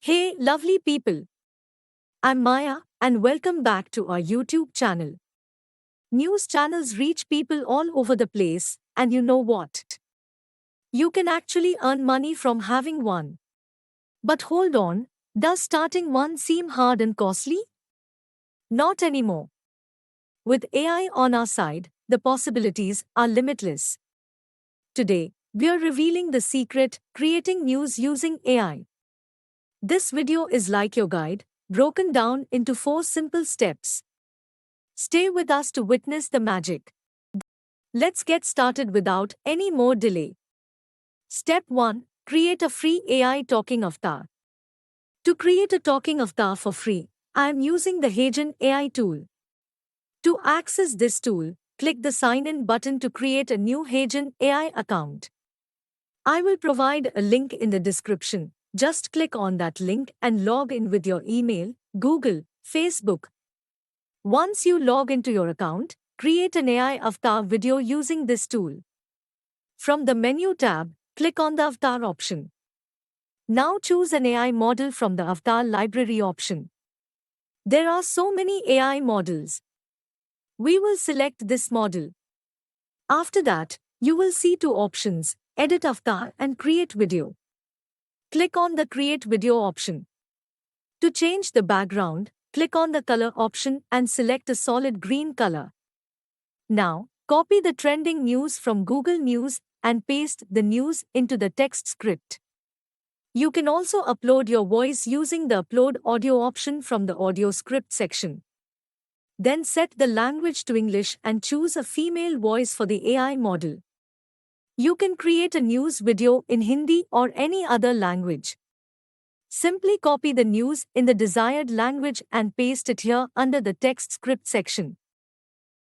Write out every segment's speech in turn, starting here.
Hey, lovely people. I'm Maya, and welcome back to our YouTube channel. News channels reach people all over the place, and you know what? You can actually earn money from having one. But hold on, does starting one seem hard and costly? Not anymore. With AI on our side, the possibilities are limitless. Today, we're revealing the secret creating news using AI. This video is like your guide, broken down into 4 simple steps. Stay with us to witness the magic. Let's get started without any more delay. Step 1. Create a free AI talking avatar. To create a talking avatar for free, I am using the Heygen AI Tool. To access this tool, click the Sign In button to create a new Heygen AI account. I will provide a link in the description. Just click on that link and log in with your email, Google, Facebook. Once you log into your account, create an AI avatar video using this tool. From the menu tab, click on the avatar option. Now choose an AI model from the avatar library option. There are so many AI models. We will select this model. After that, you will see 2 options, Edit Avatar and Create Video. Click on the Create Video option. To change the background, click on the color option and select a solid green color. Now, copy the trending news from Google News and paste the news into the text script. You can also upload your voice using the Upload Audio option from the Audio Script section. Then set the language to English and choose a female voice for the AI model. You can create a news video in Hindi or any other language. Simply copy the news in the desired language and paste it here under the text script section.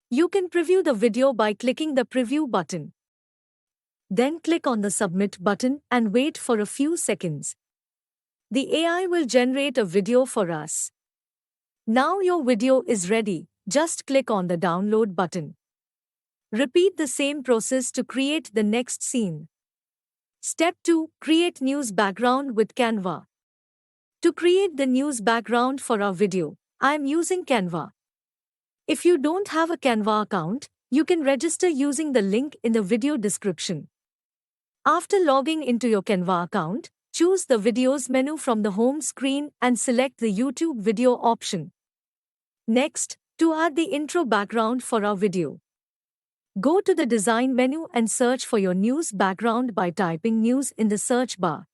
You can preview the video by clicking the Preview button. Then click on the Submit button and wait for a few seconds. The AI will generate a video for us. Now your video is ready, just click on the Download button. Repeat the same process to create the next scene. Step 2. Create news background with Canva. To create the news background for our video, I am using Canva. If you don't have a Canva account, you can register using the link in the video description. After logging into your Canva account, choose the Videos menu from the home screen and select the YouTube video option. Next, to add the intro background for our video, go to the Design menu and search for your news background by typing News in the search bar.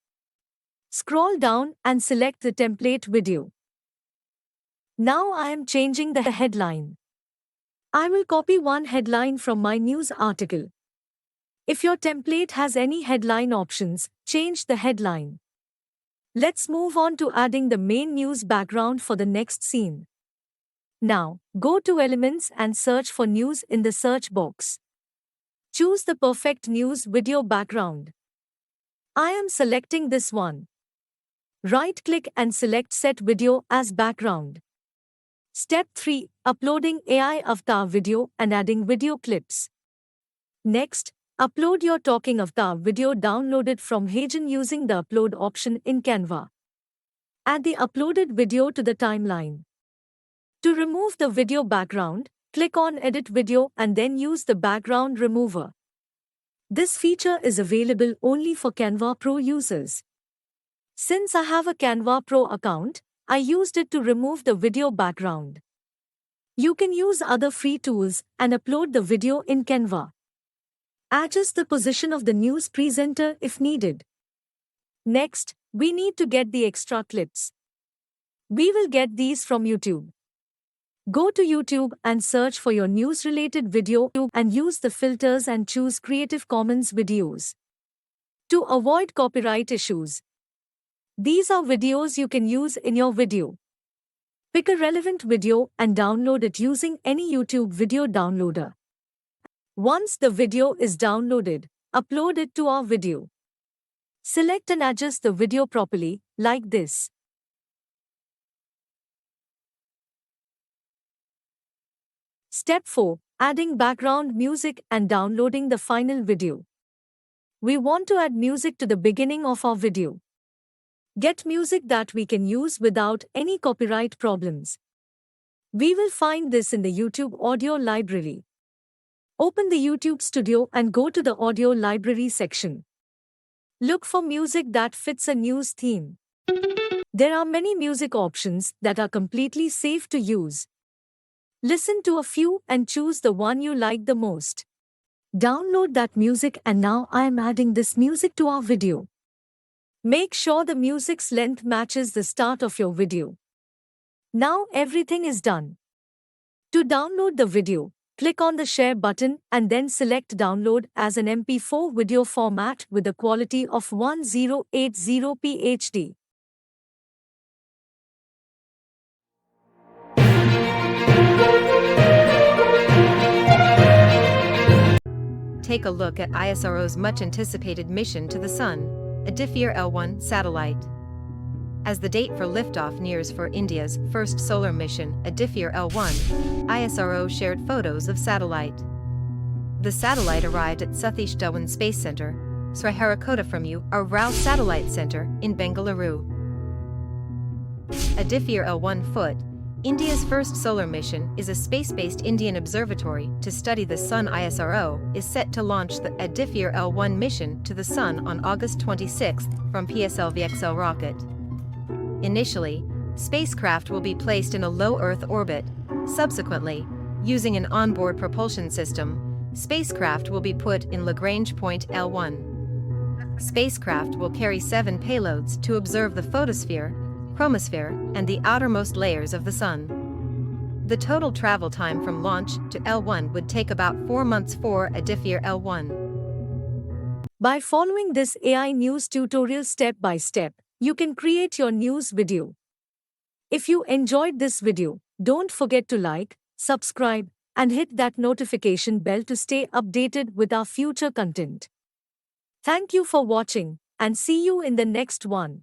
Scroll down and select the template video. Now I am changing the headline. I will copy one headline from my news article. If your template has any headline options, change the headline. Let's move on to adding the main news background for the next scene. Now, go to Elements and search for News in the search box. Choose the perfect news video background. I am selecting this one. Right-click and select Set Video as background. Step 3. Uploading AI avatar video and adding video clips. Next, upload your talking avatar video downloaded from Heygen using the Upload option in Canva. Add the uploaded video to the timeline. To remove the video background, click on Edit Video and then use the background remover. This feature is available only for Canva Pro users. Since I have a Canva Pro account, I used it to remove the video background. You can use other free tools and upload the video in Canva. Adjust the position of the news presenter if needed. Next, we need to get the extra clips. We will get these from YouTube. Go to YouTube and search for your news-related video and use the filters and choose Creative Commons videos. To avoid copyright issues, these are videos you can use in your video. Pick a relevant video and download it using any YouTube video downloader. Once the video is downloaded, upload it to our video. Select and adjust the video properly, like this. Step 4. Adding background music and downloading the final video. We want to add music to the beginning of our video. Get music that we can use without any copyright problems. We will find this in the YouTube audio library. Open the YouTube Studio and go to the audio library section. Look for music that fits a news theme. There are many music options that are completely safe to use. Listen to a few and choose the one you like the most. Download that music, and now I am adding this music to our video. Make sure the music's length matches the start of your video. Now everything is done. To download the video, click on the share button and then select download as an MP4 video format with a quality of 1080p HD. Take a look at ISRO's much-anticipated mission to the Sun, Adifir L1 satellite. As the date for liftoff nears for India's first solar mission, Adifir L1, ISRO shared photos of satellite. The satellite arrived at Satish Dhawan Space Center, Sriharikota from our Rao Satellite Center in Bengaluru. Adifir L1 Foot, India's first solar mission, is a space-based Indian observatory to study the Sun. ISRO is set to launch the Adifir L1 mission to the Sun on August 26 from PSLV-XL rocket. Initially, spacecraft will be placed in a low Earth orbit. Subsequently, using an onboard propulsion system, spacecraft will be put in Lagrange point L1. Spacecraft will carry 7 payloads to observe the photosphere, chromosphere, and the outermost layers of the Sun. The total travel time from launch to L1 would take about 4 months for Adifir L1. By following this AI news tutorial step by step, you can create your news video. If you enjoyed this video, don't forget to like, subscribe, and hit that notification bell to stay updated with our future content. Thank you for watching, and see you in the next one.